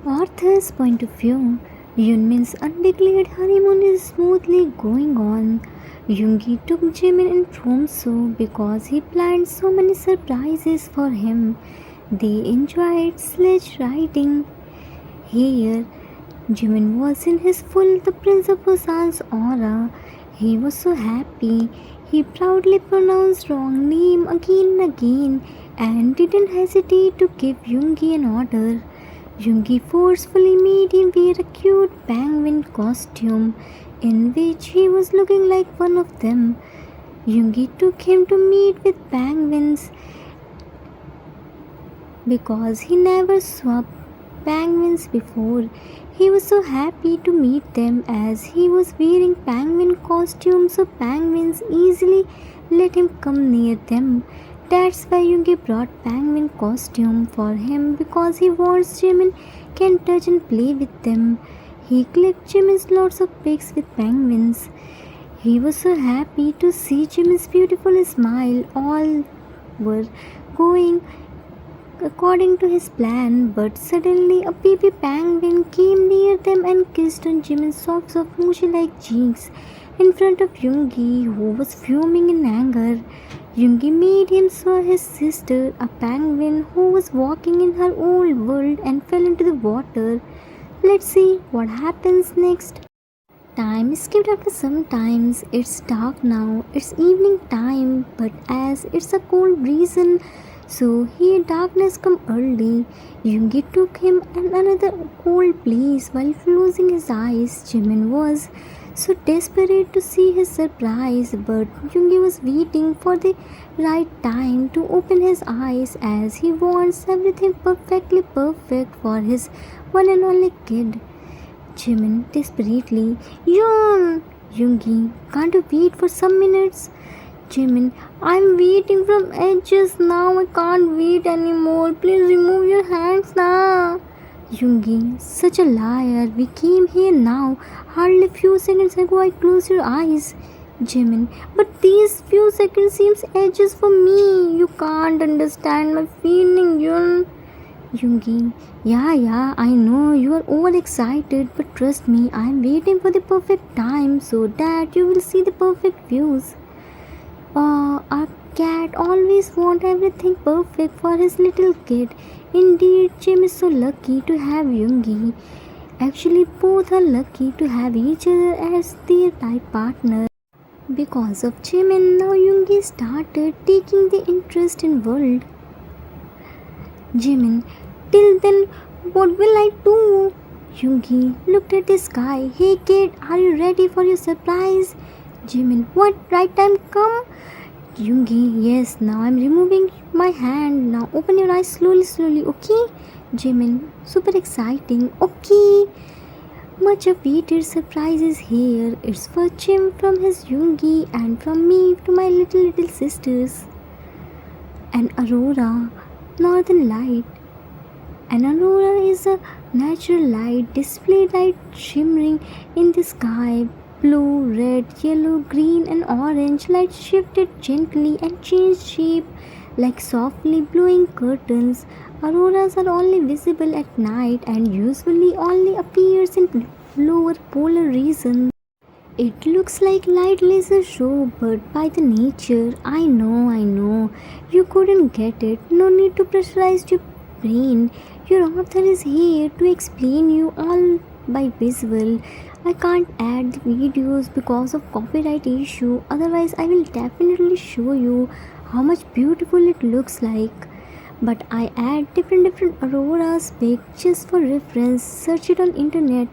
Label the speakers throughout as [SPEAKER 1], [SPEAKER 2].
[SPEAKER 1] Arthur's point of view, Yunmin's undeclared honeymoon is smoothly going on. Yoongi took Jimin in Tromso because he planned so many surprises for him. They enjoyed sledge riding. Here, Jimin was in his full the Prince of Busan's aura. He was so happy. He proudly pronounced wrong name again and again and didn't hesitate to give Yoongi an order. Yoongi forcefully made him wear a cute penguin costume in which he was looking like one of them. Yoongi took him to meet with penguins because he never saw penguins before. He was so happy to meet them as he was wearing penguin costume so penguins easily let him come near them. That's why Yoongi brought penguin costume for him because he wants Jimin can touch and play with them. He clicked Jimin's lots of pics with penguins. He was so happy to see Jimin's beautiful smile. All were going according to his plan, but suddenly a baby penguin came near them and kissed on Jimin's soft mushy-like cheeks in front of Yoongi, who was fuming in anger. Yoongi made him saw his sister, a penguin who was walking in her old world, and fell into the water. Let's see what happens next. Time skipped after some times. It's dark now. It's evening time, but as it's a cold reason, so here darkness come early. Yoongi took him in another cold place while closing his eyes. Jimin was so desperate to see his surprise, but Yoongi was waiting for the right time to open his eyes as he wants everything perfectly perfect for his one and only kid. Jimin desperately, Yoongi, can't you wait for some minutes? Jimin, I'm waiting from edges now. I can't wait anymore. Please remove your hands now. Yoongi, such a liar. We came here now. Hardly few seconds ago I closed your eyes. Jimin, but these few seconds seems edges for me. You can't understand my feeling, Yoongi, yeah, I know you are overexcited, but trust me, I am waiting for the perfect time so that you will see the perfect views. Our cat always want everything perfect for his little kid. Indeed, Jim is so lucky to have Yoongi. Actually, both are lucky to have each other as their life partner. Because of Jimin, now Yoongi started taking the interest in world. Jimin, till then, what will I do? Yoongi looked at the sky. Hey kid, are you ready for your surprise? Jimin, what? Right time come? Yoongi, yes, now I'm removing my hand. Now open your eyes slowly, okay? Jimin, super exciting. Okay. Much awaited surprise is here. It's for Jim from his Yoongi and from me to my little sisters. An aurora, northern light. An aurora is a natural light, display light shimmering in the sky. Blue, red, yellow, green, and orange light shifted gently and changed shape like softly blowing curtains. Auroras are only visible at night and usually only appears in lower polar regions. It looks like light laser show, but by the nature, I know, you couldn't get it. No need to pressurize your brain. Your author is here to explain you all by visual. I can't add the videos because of copyright issue. Otherwise, I will definitely show you how much beautiful it looks like. But I add different auroras pic just for reference. Search it on internet.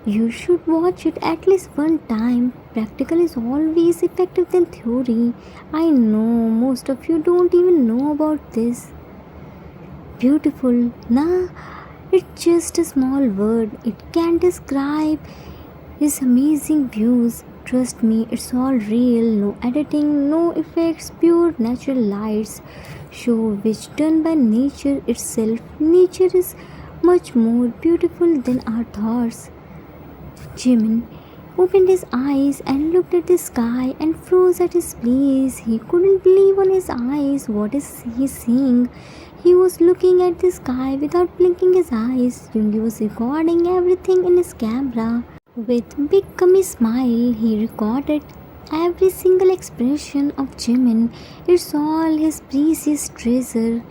[SPEAKER 1] You should watch it at least one time. Practical is always effective than theory. I know most of you don't even know about this. Beautiful, nah? It's just a small word. It can describe his amazing views. Trust me, it's all real. No editing, no effects, pure natural lights. Show which done by nature itself. Nature is much more beautiful than our thoughts. Jimin, opened his eyes and looked at the sky and froze at his place. He couldn't believe on his eyes. What is he seeing? He was looking at the sky without blinking his eyes. Yoongi was recording everything in his camera. With big gummy smile, he recorded every single expression of Jimin. It's all his precious treasure.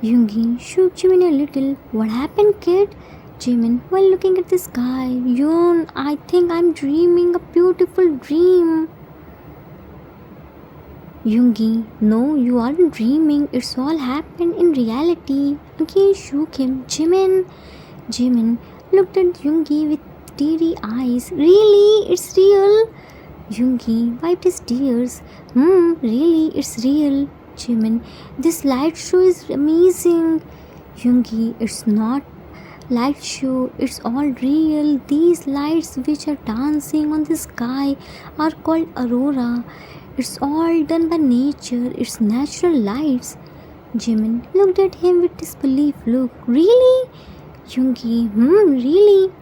[SPEAKER 1] Yoongi shook Jimin a little. What happened, kid? Jimin, while looking at the sky. Yoon, I think I'm dreaming a beautiful dream. Yoongi, no, you aren't dreaming. It's all happened in reality. Yoongi shook him. Jimin looked at Yoongi with teary eyes. Really? It's real? Yoongi wiped his tears. Really? It's real. Jimin, this light show is amazing. Yoongi, it's not light show, it's all real. These lights which are dancing on the sky are called aurora. It's all done by nature. It's natural lights. Jimin looked at him with disbelief look. Really? Yoongi, really?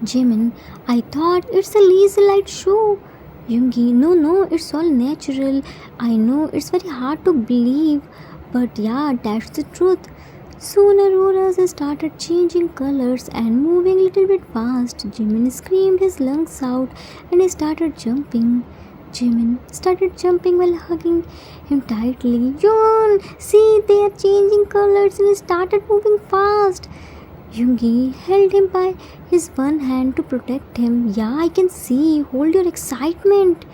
[SPEAKER 1] Jimin, I thought it's a laser light show. Yoongi, no, it's all natural. I know it's very hard to believe, but yeah, that's the truth. Soon auroras started changing colors and moving a little bit fast. Jimin screamed his lungs out and he started jumping. Jimin started jumping while hugging him tightly. Yoon, see, they are changing colors and started moving fast. Yoongi held him by his one hand to protect him. Yeah, I can see. Hold your excitement.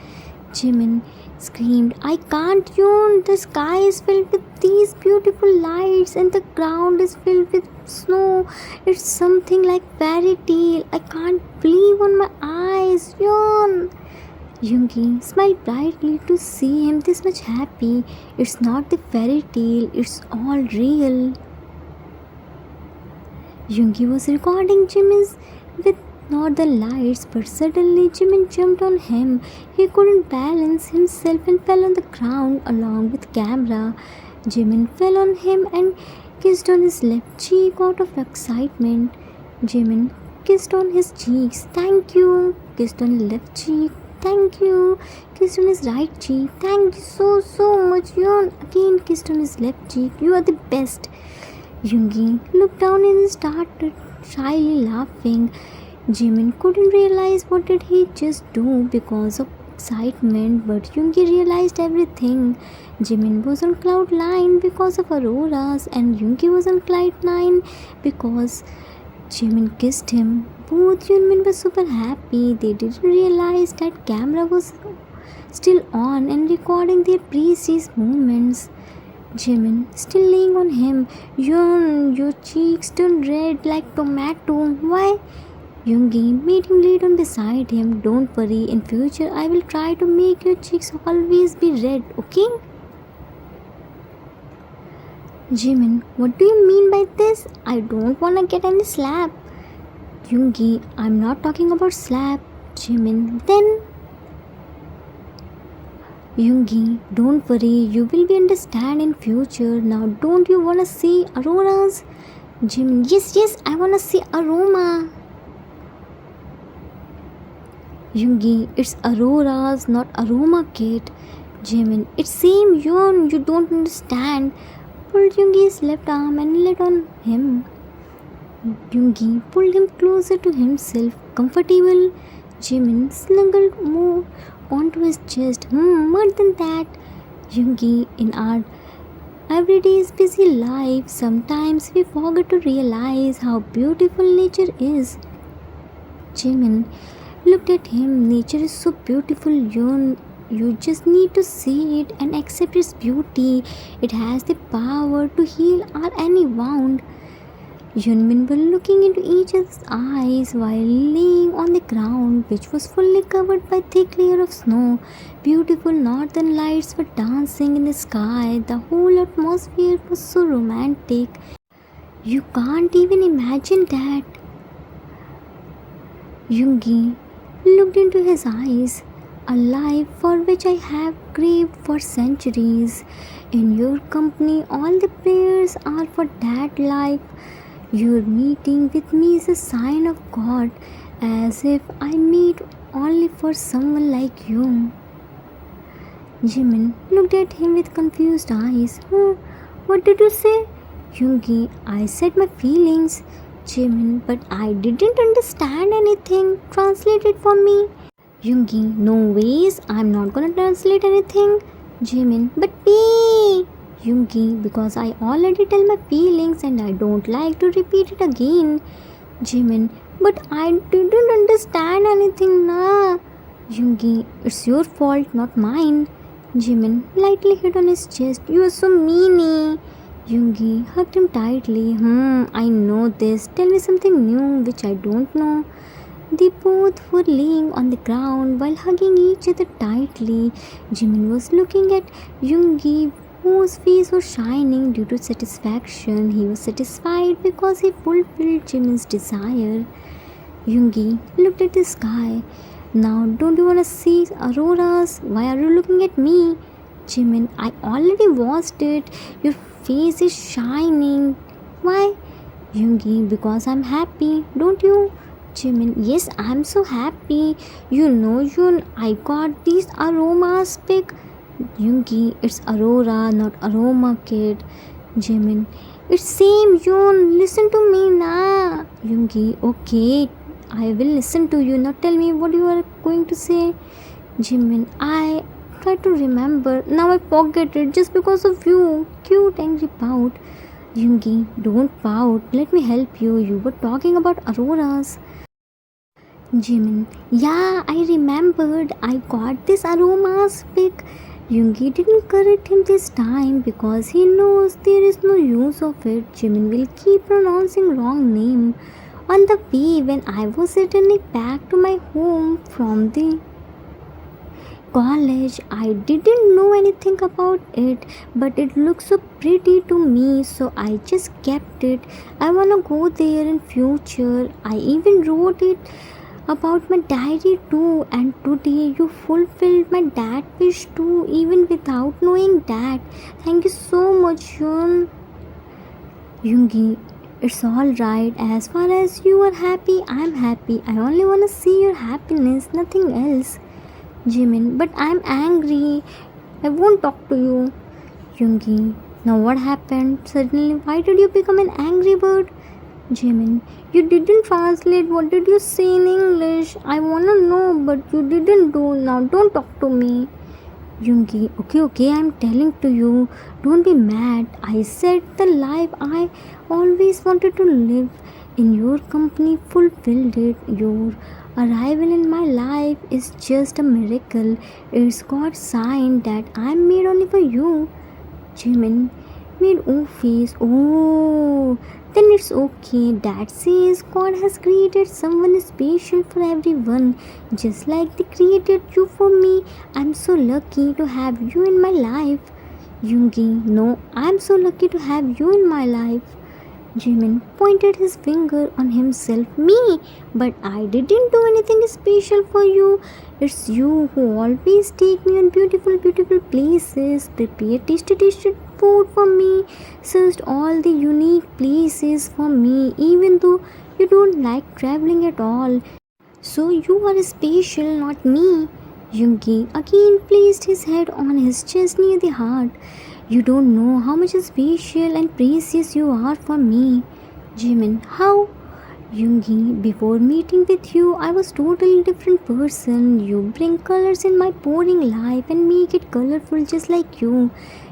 [SPEAKER 1] Jimin screamed, I can't, Yoon. The sky is filled with these beautiful lights and the ground is filled with snow. It's something like fairy tale. I can't believe on my eyes, Yoon. Yoongi smiled brightly to see him this much happy. It's not the fairy tale, it's all real. Yoongi was recording Jimin's with northern lights, but suddenly Jimin jumped on him. He couldn't balance himself and fell on the ground along with camera. Jimin fell on him and kissed on his left cheek out of excitement. Jimin kissed on his cheeks. Thank you. Kissed on his left cheek. Thank you. Kissed on his right cheek. Thank you so much, Yoon. Again kissed on his left cheek. You are the best. Yoongi looked down and started shyly laughing. Jimin couldn't realize what did he just do because of excitement, but Yoongi realized everything. Jimin was on cloud 9 because of auroras and Yoongi was on cloud 9 because Jimin kissed him. Both Yoonmin were super happy. They didn't realize that camera was still on and recording their precious moments. Jimin still laying on him. Yoon, your cheeks turned red like tomato. Why? Yoongi made him lay down beside him. Don't worry, in future I will try to make your cheeks always be red, okay? Jimin, what do you mean by this? I don't wanna get any slap. Yoongi, I'm not talking about slap. Jimin, then Yoongi, don't worry, you will be understand in future. Now don't you wanna see auroras? Jimin, yes, I wanna see aroma. Yoongi, it's auroras, not aroma, kid. Jimin, it's same, Yoon, you don't understand. Pulled Yoongi's left arm and laid on him. Yoongi pulled him closer to himself. Comfortable? Jimin snuggled more onto his chest. More than that. Yoongi, in our everyday's busy life, sometimes we forget to realize how beautiful nature is. Jimin looked at him. Nature is so beautiful, Yoon. You just need to see it and accept its beauty. It has the power to heal our any wound. Yoonmin were looking into each other's eyes while laying on the ground, which was fully covered by thick layer of snow. Beautiful northern lights were dancing in the sky. The whole atmosphere was so romantic. You can't even imagine that. Yoongi looked into his eyes. A life for which I have craved for centuries. In your company, all the prayers are for that life. Your meeting with me is a sign of God as if I made only for someone like you. Jimin looked at him with confused eyes. What did you say? Yoongi, I said my feelings. Jimin, but I didn't understand anything. Translate it for me. Yoongi, no ways, I'm not gonna translate anything. Jimin, but me. Yoongi, because I already tell my feelings and I don't like to repeat it again. Jimin, but I didn't understand anything na. Yoongi, it's your fault, not mine. Jimin lightly hit on his chest. You are so meany. Yoongi hugged him tightly. I know this. Tell me something new which I don't know. They both were laying on the ground while hugging each other tightly. Jimin was looking at Yoongi, whose face was shining due to satisfaction. He was satisfied because he fulfilled Jimin's desire. Yoongi looked at the sky. Now, don't you want to see auroras? Why are you looking at me? Jimin, I already watched it. Your face is shining. Why? Yoongi, because I'm happy. Don't you? Jimin, yes, I'm so happy. You know, Yoon, I got these aromas pick. Yoongi, it's Aurora, not Aroma Kid. Jimin, it's same Yoon. Listen to me na. Yoongi, okay, I will listen to you. Now tell me what you are going to say. Jimin, I try to remember. Now I forget it just because of you. Cute angry pout. Yoongi, don't pout. Let me help you. You were talking about auroras. Jimin, yeah, I remembered. I got this aromas pick. Yoongi didn't correct him this time because he knows there is no use of it. Jimin will keep pronouncing wrong name. On the way when I was returning back to my home from the college, I didn't know anything about it, but it looks so pretty to me, so I just kept it. I wanna go there in future. I even wrote it about my diary too, and today you fulfilled my dad wish too, even without knowing that. Thank you so much, Yoongi. It's alright. As far as you are happy, I'm happy. I only wanna see your happiness, nothing else. Jimin, but I'm angry. I won't talk to you. Yoongi, now what happened? Suddenly, why did you become an angry bird? Jimin, you didn't translate. What did you say in English? I wanna know, but you didn't do. Now don't talk to me. Yoongi, okay, I'm telling to you. Don't be mad. I said the life I always wanted to live in your company fulfilled it. Your arrival in my life is just a miracle. It's God's sign that I'm made only for you. Jimin made O face. Oh, then it's okay. That says God has created someone special for everyone, just like they created you for me. I'm so lucky to have you in my life. Yoongi, no, I'm so lucky to have you in my life. Jimin pointed his finger on himself. Me? But I didn't do anything special for you. It's you who always take me on beautiful places, prepare tasty food for me, searched all the unique places for me, even though you don't like traveling at all. So you are special, not me. Yoongi again placed his head on his chest near the heart. You don't know how much special and precious you are for me. Jimin, how? Yoongi, before meeting with you, I was totally different person. You bring colors in my boring life and make it colorful just like you.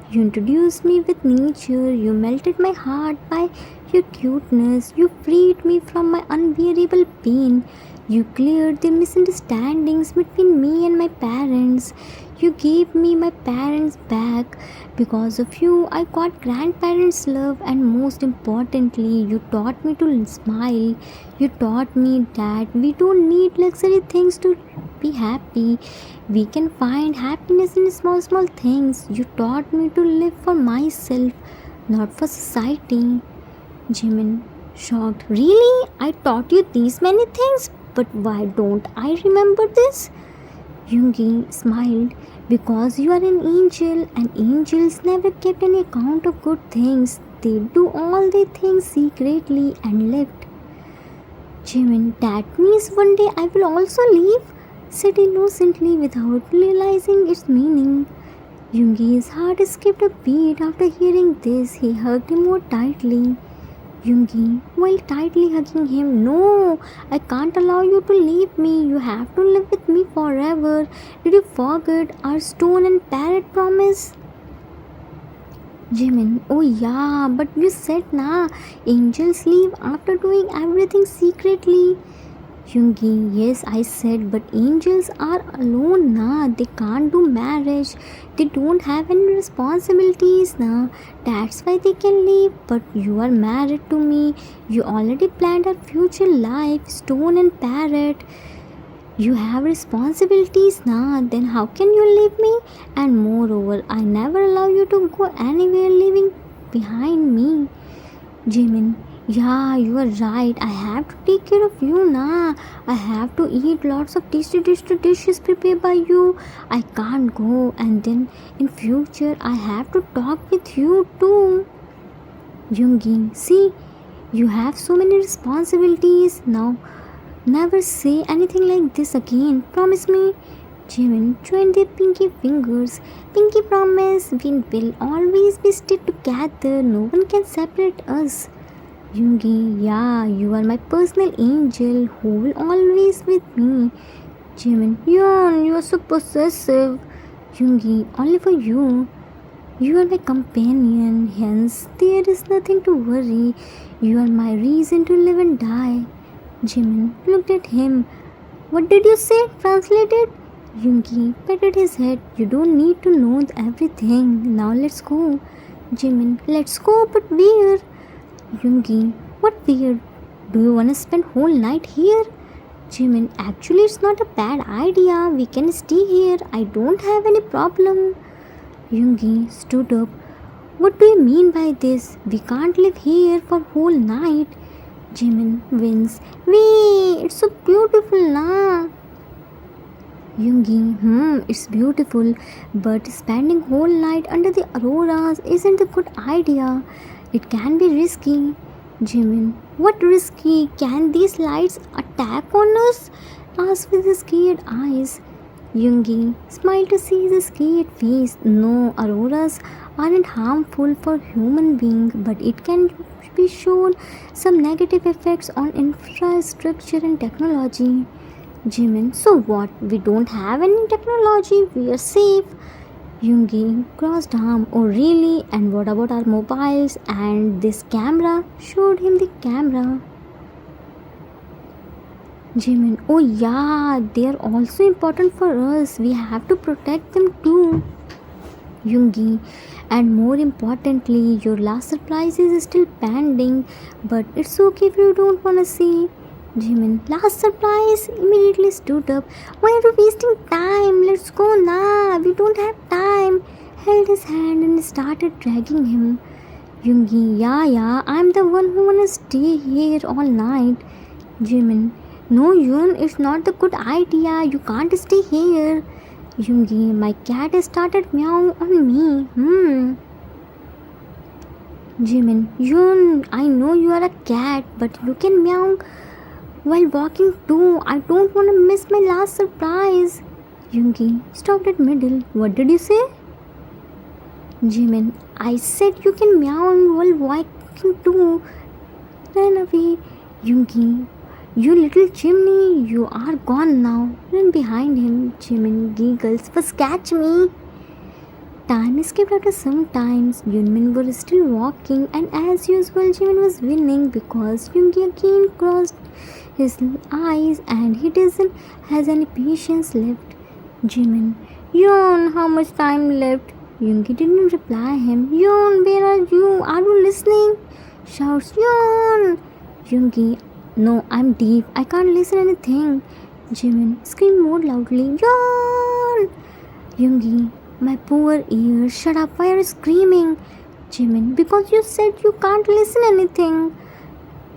[SPEAKER 1] You introduced me with nature. You melted my heart by your cuteness. You freed me from my unbearable pain. You cleared the misunderstandings between me and my parents. You gave me my parents back. Because of you, I got grandparents' love, and most importantly, you taught me to smile. You taught me that we don't need luxury things to be happy. We can find happiness in small things. You taught me to live for myself, not for society. Jimin, shocked. Really? I taught you these many things, but why don't I remember this? Yoongi smiled. Because you are an angel, and angels never kept any account of good things. They do all their things secretly and left. Jimin, that means one day I will also leave, said innocently without realizing its meaning. Yoongi's heart skipped a beat after hearing this. He hugged him more tightly. Yoongi, while tightly hugging him, no, I can't allow you to leave me. You have to live with me forever. Did you forget our stone and parrot promise? Jimin, oh yeah, but you said na, angels leave after doing everything secretly. Yoongi, yes, I said, but angels are alone na. They can't do marriage. They don't have any responsibilities na. That's why they can leave. But you are married to me. You already planned our future life, stone and parrot. You have responsibilities na. Then how can you leave me? And moreover, I never allow you to go anywhere leaving behind me. Jimin, yeah, you are right. I have to take care of you na. I have to eat lots of tasty dishes prepared by you. I can't go, and then in future I have to talk with you too. Yoongi, see, you have so many responsibilities now. Never say anything like this again. Promise me. Jimin joined their pinky fingers. Pinky promise we will always be stick together. No one can separate us. Yoongi, yeah, you are my personal angel who will always with me. Jimin, Yeon, you are so possessive. Yoongi, only for you. You are my companion, hence there is nothing to worry. You are my reason to live and die. Jimin looked at him. What did you say? Translated? Yoongi patted his head. You don't need to know everything. Now let's go. Jimin, let's go, but where? Yoongi, what weird? Do you want to spend whole night here? Jimin, actually it's not a bad idea. We can stay here. I don't have any problem. Yoongi stood up. What do you mean by this? We can't live here for whole night. Jimin wins. Wait, it's so beautiful na. Yoongi, it's beautiful, but spending whole night under the auroras isn't a good idea. It can be risky. Jimin, what risky? Can these lights attack on us? Asked with scared eyes. Yoongi smiled to see his scared face. No, auroras aren't harmful for human being, but it can be shown some negative effects on infrastructure and technology. Jimin, so what? We don't have any technology. We are safe. Yoongi crossed arm. Oh really? And what about our mobiles and this camera? Showed him the camera. Jimin, oh yeah, they are also important for us. We have to protect them too. Yoongi, and more importantly, your last surprise is still pending, but it's okay if you don't wanna see. Jimin, last surprise, immediately stood up. Why are you wasting time? Let's go now. We don't have time. Held his hand and started dragging him. Yoongi, yeah, I'm the one who wanna stay here all night. Jimin, no, Yoon, it's not the good idea. You can't stay here. Yoongi, my cat started meowing on me. Jimin, Yoon, I know you are a cat, but you can meow while walking too. I don't want to miss my last surprise. Yoongi stopped at middle. What did you say? Jimin, I said you can meow while walking too. Ran away. Yoongi, you little chimney, you are gone now. Ran behind him. Jimin giggles. First catch me. Time escaped after some times. Yoonmin were still walking, and as usual, Jimin was winning because Yoongi again crossed his eyes and he doesn't has any patience left. Jimin, Yoon, how much time left? Yoongi didn't reply him. Yoon, where are you? Are you listening? Shouts Yoon. Yoongi, no, I'm deaf. I can't listen anything. Jimin screamed more loudly. Yoon. Yoongi, my poor ears. Shut up. Why are you screaming? Jimin, because you said you can't listen anything.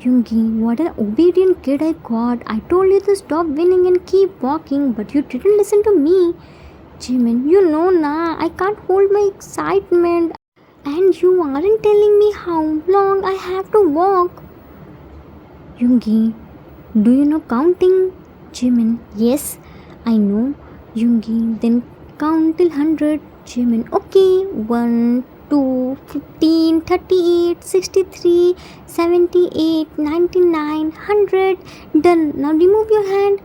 [SPEAKER 1] Yoongi, what an obedient kid I got. I told you to stop winning and keep walking, but you didn't listen to me. Jimin, you know na, I can't hold my excitement. And you aren't telling me how long I have to walk. Yoongi, Do you know counting? Jimin, yes, I know. Yoongi, then count till 100. Jimin, okay. 1, 2, 15, 38, 63, 78, 99, 100. Done. Now remove your hand.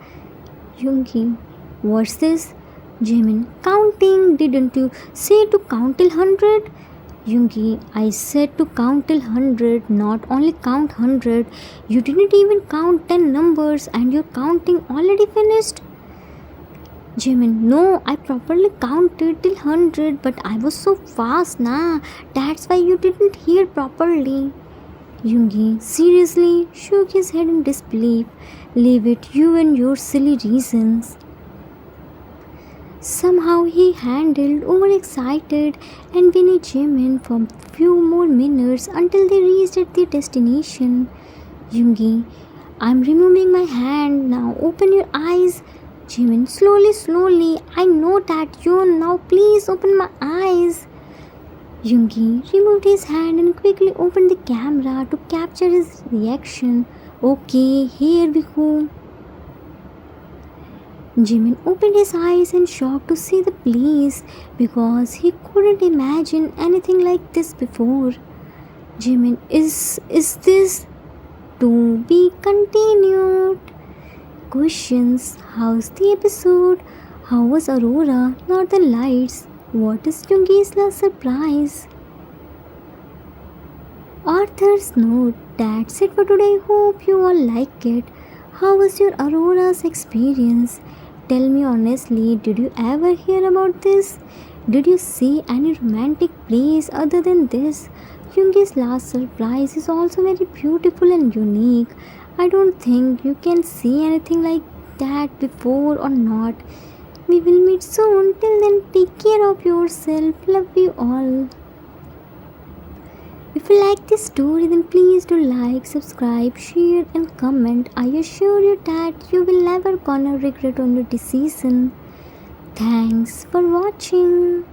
[SPEAKER 1] Yoongi, what's this? Jimin, counting. Didn't you say to count till 100? Yoongi, I said to count till 100, not only count 100. You didn't even count 10 numbers and your counting already finished. Jimin, no, I properly counted till 100, but I was so fast, nah. That's why you didn't hear properly. Yoongi seriously shook his head in disbelief. Leave it, you and your silly reasons. Somehow he handled overexcited and Vinny Jimin for few more minutes until they reached at their destination. Yoongi, I'm removing my hand now. Open your eyes. Jimin, slowly, slowly. I know that you now. Please open my eyes. Yoongi removed his hand and quickly opened the camera to capture his reaction. Okay, here we go. Jimin opened his eyes in shock to see the place because he couldn't imagine anything like this before. Jimin, is this to be continued? Questions. How's the episode? How was Aurora? Northern Lights? What is Yoongi's last surprise? Author's note. That's it for today. Hope you all like it. How was your Aurora's experience? Tell me honestly, did you ever hear about this? Did you see any romantic plays other than this? Yoongi's last surprise is also very beautiful and unique. I don't think you can see anything like that before or not. We will meet soon. Till then, take care of yourself. Love you all. If you like this story, then please do like, subscribe, share, and comment. I assure you that you will never gonna regret on your decision. Thanks for watching.